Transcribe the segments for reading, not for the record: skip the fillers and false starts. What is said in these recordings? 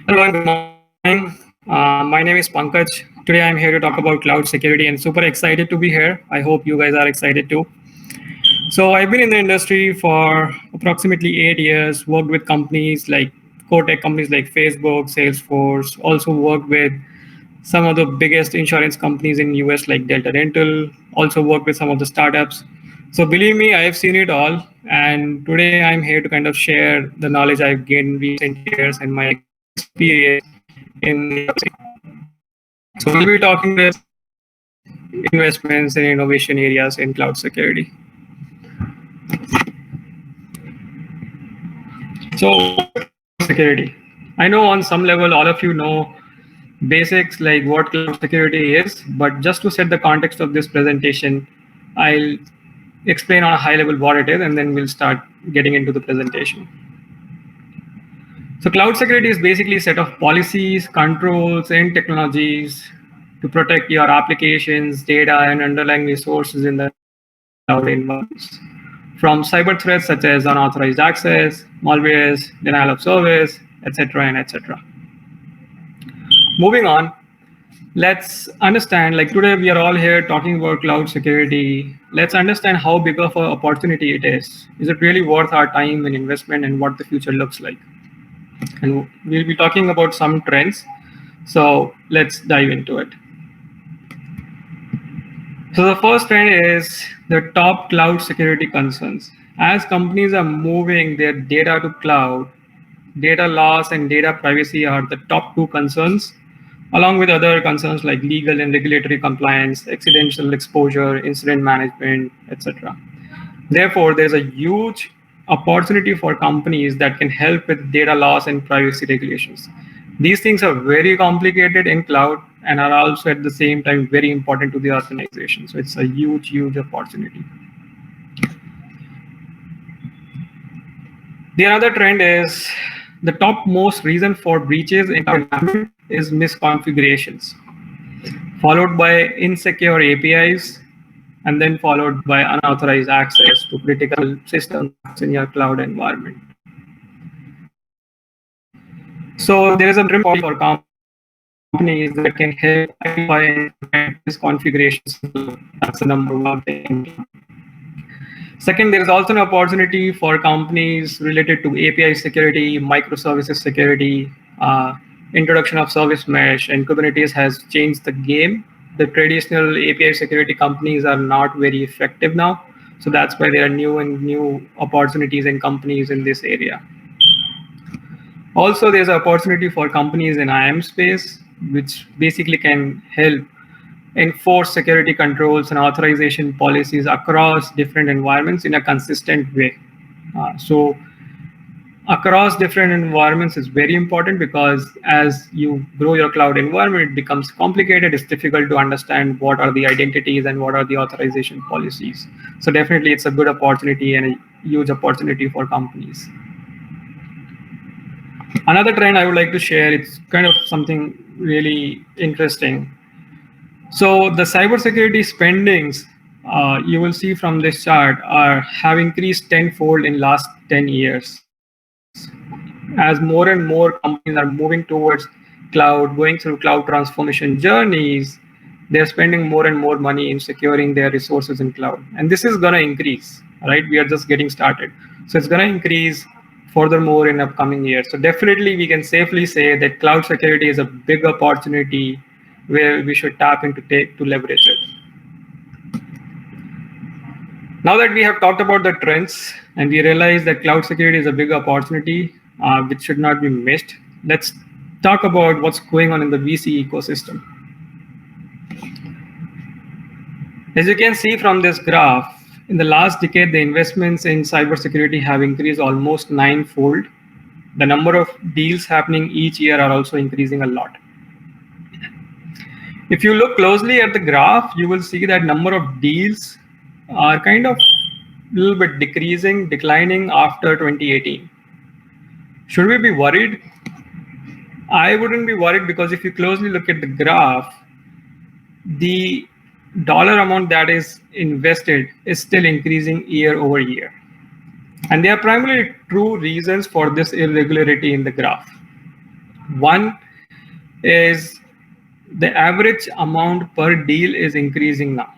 Hello and good morning. My name is Pankaj. Today I'm here to talk about cloud security and super excited to be here. I hope you guys are excited too. So I've been in the industry for approximately 8 years, worked with companies like core tech companies like Facebook, Salesforce, also worked with some of the biggest insurance companies in US like Delta Dental, also worked with some of the startups. So believe me, I have seen it all. And today I'm here to kind of share the knowledge I've gained in recent years and my experience in the So we'll be talking about investments and innovation areas in cloud security. So security. I know on some level all of you know basics like what cloud security is, but just to set the context of this presentation, I'll explain on a high level what it is and then we'll start getting into the presentation. So cloud security is basically a set of policies, controls, and technologies to protect your applications, data, and underlying resources in the cloud environments. From cyber threats such as unauthorized access, malwares, denial of service, etc. and etc. Moving on, let's understand, like today we are all here talking about cloud security. Let's understand how big of an opportunity it is. Is it really worth our time and investment and what the future looks like? And we'll be talking about some trends. So let's dive into it. So the first trend is the top cloud security concerns. As companies are moving their data to cloud, data loss and data privacy are the top two concerns, along with other concerns like legal and regulatory compliance, accidental exposure, incident management, etc. Therefore, there's a huge opportunity for companies that can help with data loss and privacy regulations. These things are very complicated in cloud and are also at the same time very important to the organization. So it's a huge, huge opportunity. The another trend is the top most reason for breaches in cloud environment is misconfigurations, followed by insecure APIs, and then followed by unauthorized access to critical systems in your cloud environment. So there is a for companies that can help identify and prevent misconfigurations. That's the number one thing. Second, there is also an opportunity for companies related to API security, microservices security, introduction of service mesh, and Kubernetes has changed the game. The traditional API security companies are not very effective now. So that's why there are new opportunities and companies in this area. Also, there's an opportunity for companies in IAM space, which basically can help enforce security controls and authorization policies across different environments in a consistent way. So across different environments is very important because as you grow your cloud environment, it becomes complicated. It's difficult to understand what are the identities and what are the authorization policies. So definitely it's a good opportunity and a huge opportunity for companies. Another trend I would like to share, it's kind of something really interesting. So the cybersecurity spendings you will see from this chart have increased tenfold in last 10 years. As more and more companies are moving towards cloud, going through cloud transformation journeys, they're spending more and more money in securing their resources in cloud. And this is going to increase, right? We are just getting started. So it's going to increase furthermore in upcoming years. So definitely we can safely say that cloud security is a big opportunity where we should tap into to leverage it. Now that we have talked about the trends and we realize that cloud security is a big opportunity which should not be missed, let's talk about what's going on in the VC ecosystem. As you can see from this graph, in the last decade, the investments in cybersecurity have increased almost ninefold. The number of deals happening each year are also increasing a lot. If you look closely at the graph, you will see that number of deals are kind of a little bit declining after 2018. Should we be worried? I wouldn't be worried because if you closely look at the graph, the dollar amount that is invested is still increasing year over year. And there are primarily two reasons for this irregularity in the graph. One is the average amount per deal is increasing now.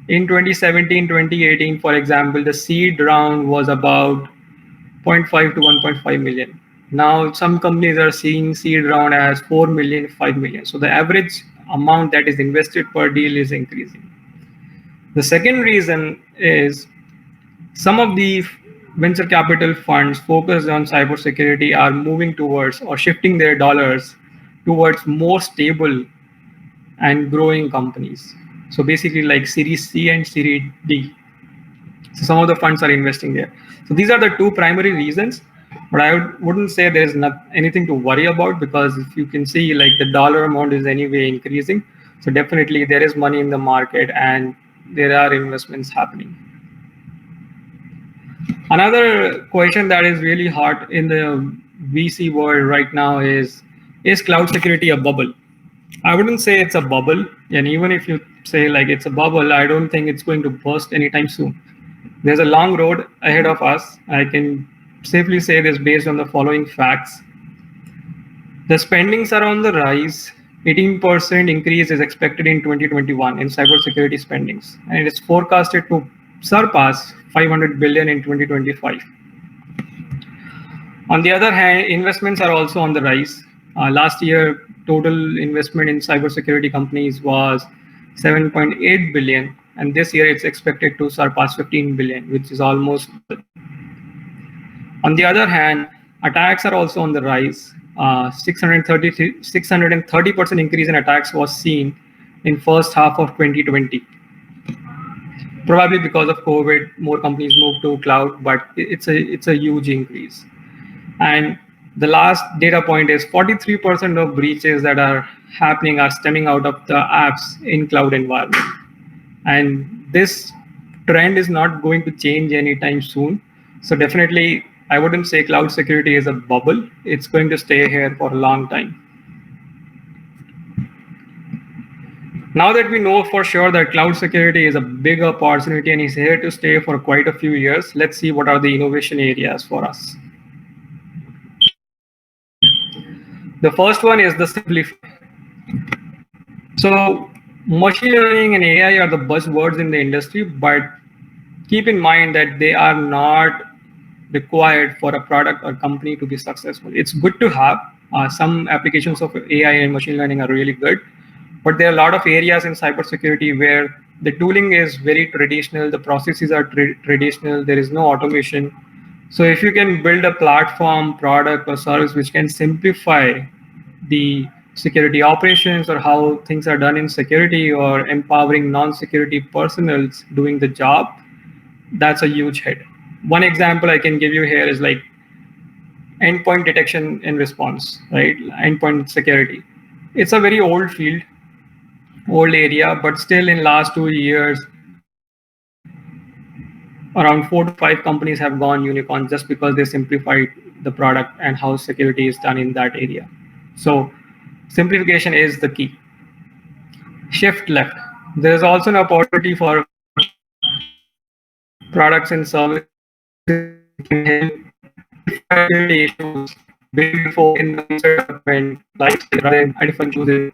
In 2017, 2018, for example, the seed round was about zero point 0.5 to 1.5 million. Now, some companies are seeing seed round as 4 million, 5 million. So the average amount that is invested per deal is increasing. The second reason is some of the venture capital funds focused on cybersecurity are moving towards or shifting their dollars towards more stable and growing companies. So basically like Series C and Series D. So some of the funds are investing there. So these are the two primary reasons, but I wouldn't say there's not anything to worry about, because if you can see like the dollar amount is anyway increasing. So definitely there is money in the market and there are investments happening. Another question that is really hot in the VC world right now is cloud security a bubble? I wouldn't say it's a bubble. And even if you say like it's a bubble, I don't think it's going to burst anytime soon. There's a long road ahead of us. I can safely say this based on the following facts. The spendings are on the rise. 18% increase is expected in 2021 in cybersecurity spendings, and it is forecasted to surpass 500 billion in 2025. On the other hand, investments are also on the rise. Last year, total investment in cybersecurity companies was 7.8 billion, and this year it's expected to surpass 15 billion, which is almost. On the other hand, attacks are also on the rise. 630% increase in attacks was seen in first half of 2020. Probably because of COVID, more companies moved to cloud, but it's a huge increase. And the last data point is 43% of breaches that are happening are stemming out of the apps in cloud environment. And this trend is not going to change anytime soon. So definitely, I wouldn't say cloud security is a bubble. It's going to stay here for a long time. Now that we know for sure that cloud security is a big opportunity and is here to stay for quite a few years, let's see what are the innovation areas for us. The first one is the simplify. So machine learning and AI are the buzzwords in the industry, but keep in mind that they are not required for a product or company to be successful. It's good to have. Some applications of AI and machine learning are really good, but there are a lot of areas in cybersecurity where the tooling is very traditional, the processes are traditional, there is no automation. So if you can build a platform, product, or service which can simplify the security operations or how things are done in security, or empowering non-security personnel doing the job, that's a huge hit. One example I can give you here is like endpoint detection and response, right? Endpoint security. It's a very old field, old area, but still in last 2 years, around 4 to 5 companies have gone unicorn just because they simplified the product and how security is done in that area. So simplification is the key. Shift left. There is also an opportunity for products and services can help security issues before in the development, like rather than identifying issues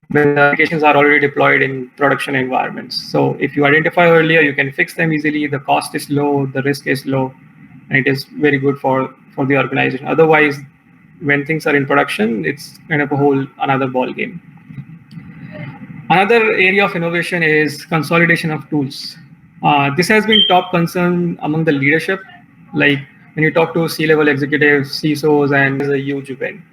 when the applications are already deployed in production environments. So if you identify earlier, you can fix them easily. The cost is low, the risk is low, and it is very good for the organization. Otherwise, when things are in production, it's kind of a whole another ball game. Another area of innovation is consolidation of tools. This has been top concern among the leadership. Like when you talk to C-level executives, CISOs, and it's a huge win.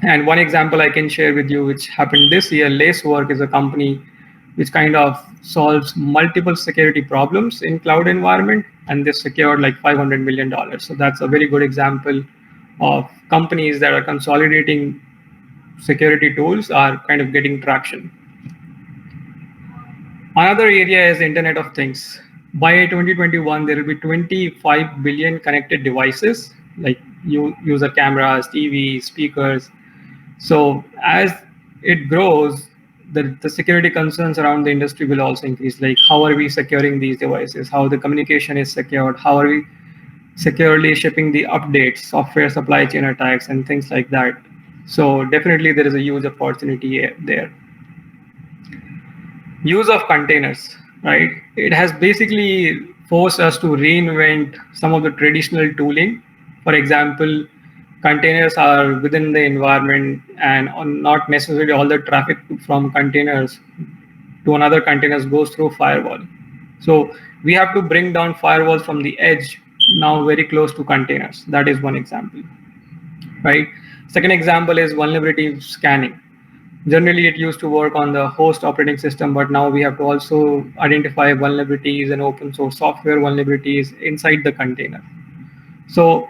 And one example I can share with you, which happened this year, Lacework is a company which kind of solves multiple security problems in cloud environment, and they secured like $500 million. So that's a very good example of companies that are consolidating security tools are kind of getting traction. Another area is Internet of Things. By 2021, there will be 25 billion connected devices, like user cameras, TVs, speakers. So as it grows, the security concerns around the industry will also increase. Like how are we securing these devices? How the communication is secured? How are we securely shipping the updates, software supply chain attacks, and things like that. So definitely there is a huge opportunity there. Use of containers, right? It has basically forced us to reinvent some of the traditional tooling. For example, containers are within the environment, and not necessarily all the traffic from containers to another containers goes through firewall. So we have to bring down firewalls from the edge now very close to containers. That is one example, right? Second example is vulnerability scanning. Generally, it used to work on the host operating system, but now we have to also identify vulnerabilities and open source software vulnerabilities inside the container. So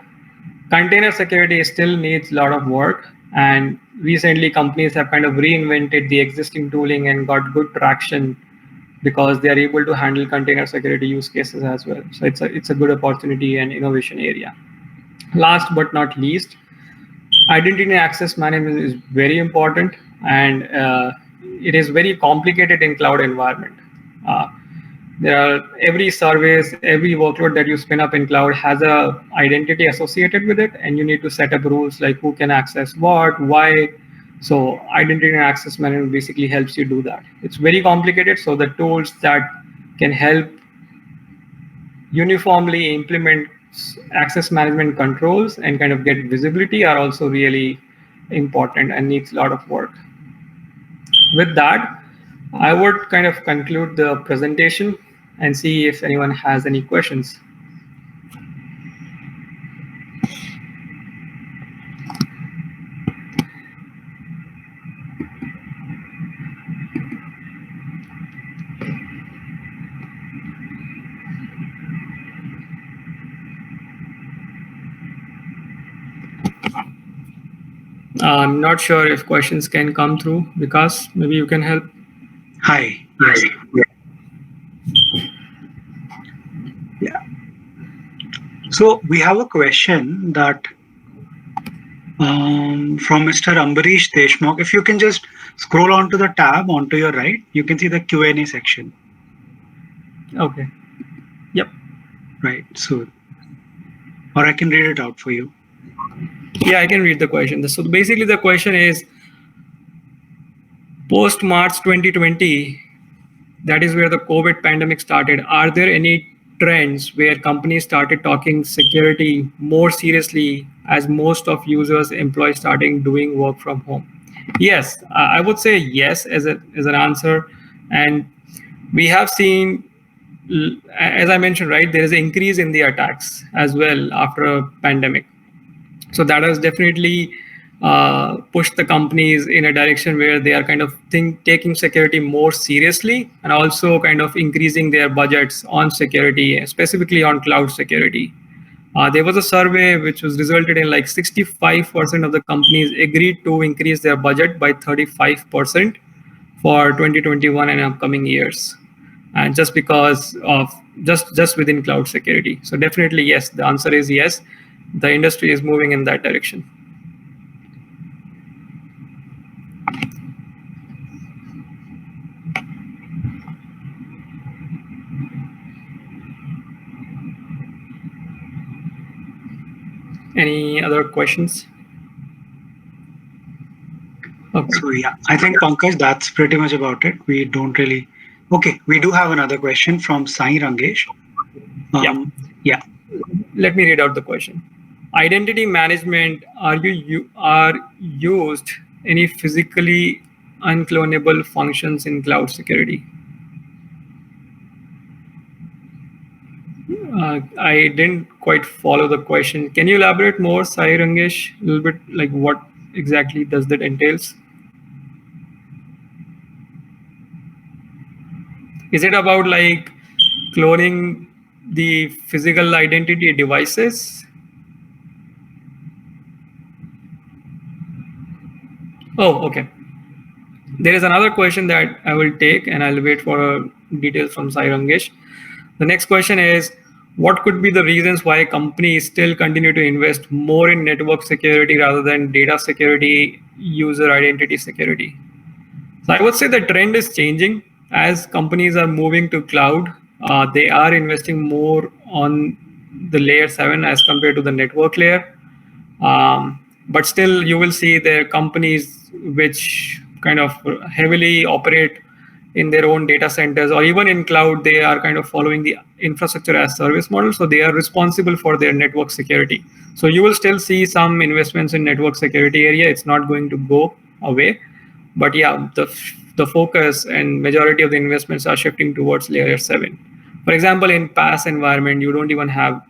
container security still needs a lot of work, and recently companies have kind of reinvented the existing tooling and got good traction because they are able to handle container security use cases as well. So it's a good opportunity and innovation area. Last but not least, identity and access management is very important, and it is very complicated in cloud environment. Uh, there are every service, every workload that you spin up in cloud has a identity associated with it, and you need to set up rules like who can access what, why. So identity and access management basically helps you do that. It's very complicated, so the tools that can help uniformly implement access management controls and kind of get visibility are also really important and needs a lot of work. With that, I would kind of conclude the presentation and see if anyone has any questions. I'm not sure if questions can come through. Vikas, maybe you can help. Hi. Yes. Yeah. So we have a question that from Mr. Ambarish Deshmukh. If you can just scroll onto the tab onto your right, you can see the Q&A section. Okay. Yep. Right. So, or I can read it out for you. Yeah, I can read the question. So basically the question is, post March 2020, that is where the COVID pandemic started. Are there any trends where companies started talking security more seriously as most of users, employees starting doing work from home? Yes, I would say yes as an answer. And we have seen, as I mentioned, right, there is an increase in the attacks as well after a pandemic. So that has definitely pushed the companies in a direction where they are kind of taking security more seriously and also kind of increasing their budgets on security, specifically on cloud security. There was a survey which was resulted in like 65% of the companies agreed to increase their budget by 35% for 2021 and upcoming years, and just because of just within cloud security. So definitely yes, the answer is yes, the industry is moving in that direction. Any other questions? Okay. So yeah, I think Pankaj, that's pretty much about it. We don't really. Okay, we do have another question from Sai Rangesh. Yeah. Let me read out the question. Identity management, are used any physically unclonable functions in cloud security? I didn't quite follow the question. Can you elaborate more, Sai Rangesh, a little bit, like what exactly does that entails? Is it about like cloning the physical identity devices? Oh, okay. There is another question that I will take, and I'll wait for details from Sai Rangesh. The next question is, what could be the reasons why companies still continue to invest more in network security rather than data security, user identity security? So I would say the trend is changing as companies are moving to cloud. They are investing more on the layer 7 as compared to the network layer. But still, you will see there are companies which kind of heavily operate in their own data centers, or even in cloud, they are kind of following the infrastructure as service model. So they are responsible for their network security. So you will still see some investments in network security area. It's not going to go away. But yeah, the focus and majority of the investments are shifting towards layer 7. For example, in PaaS environment, you don't even have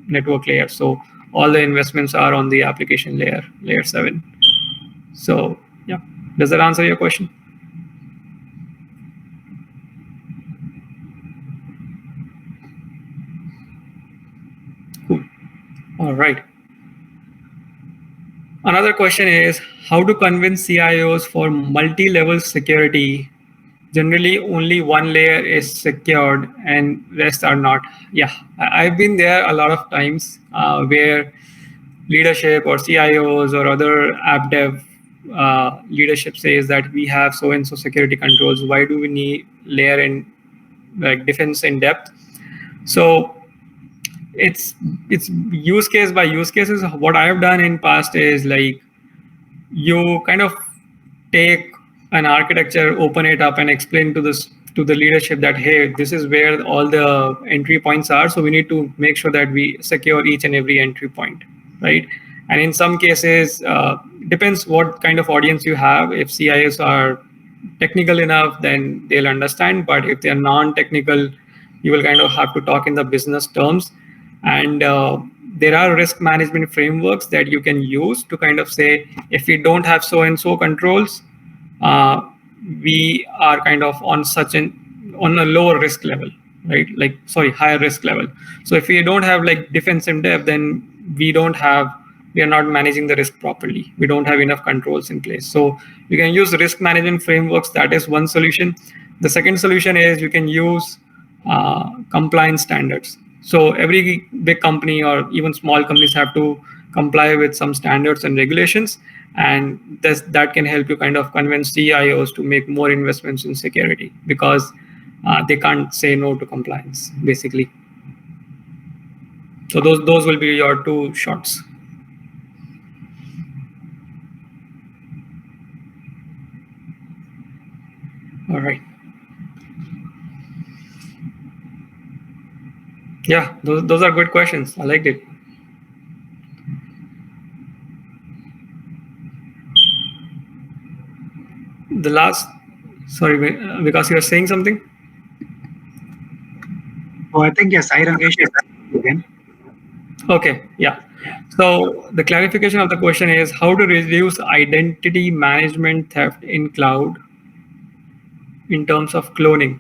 network layer. So all the investments are on the application layer, layer 7. So yeah, does that answer your question? Cool. All right. Another question is how to convince CIOs for multi-level security. Generally, only one layer is secured and rest are not. Yeah, I've been there a lot of times where leadership or CIOs or other app dev leadership says that we have so and so security controls. Why do we need layer in like defense in depth? So it's use case by use cases. What I have done in past is like you kind of take an architecture, open it up, and explain to the leadership that hey, this is where all the entry points are. So we need to make sure that we secure each and every entry point, right? And in some cases, depends what kind of audience you have. If CIOs are technical enough, then they'll understand. But if they're non-technical, you will kind of have to talk in the business terms. And there are risk management frameworks that you can use to kind of say, if we don't have so and so controls, uh, we are kind of on on a lower risk level, right? Like, sorry, higher risk level. So if we don't have like defense in depth, then we are not managing the risk properly. We don't have enough controls in place. So you can use risk management frameworks. That is one solution. The second solution is you can use compliance standards. So every big company or even small companies have to comply with some standards and regulations, and that can help you kind of convince CIOs to make more investments in security because they can't say no to compliance, basically. So those will be your two shots. All right. Yeah, those are good questions. I liked it. The last, sorry, because you are saying something. Oh, I think yes, I Rangesh again. Okay, yeah. So the clarification of the question is how to reduce identity management theft in cloud in terms of cloning.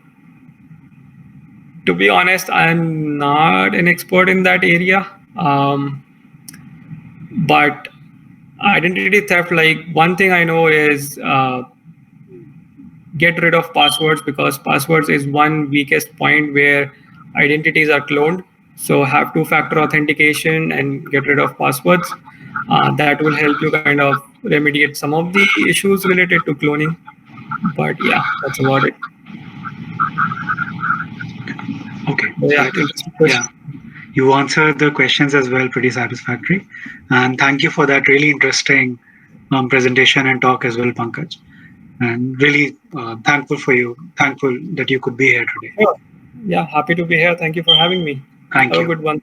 To be honest, I'm not an expert in that area. But identity theft, like one thing I know is get rid of passwords because passwords is one weakest point where identities are cloned. So have two-factor authentication and get rid of passwords. That will help you kind of remediate some of the issues related to cloning. But yeah, that's about it. Okay. So, yeah, Yeah, you answered the questions as well, pretty satisfactory. And thank you for that really interesting presentation and talk as well, Pankaj. And really thankful that you could be here today. Sure. Yeah, happy to be here. Thank you for having me. Thank Have you. a good one.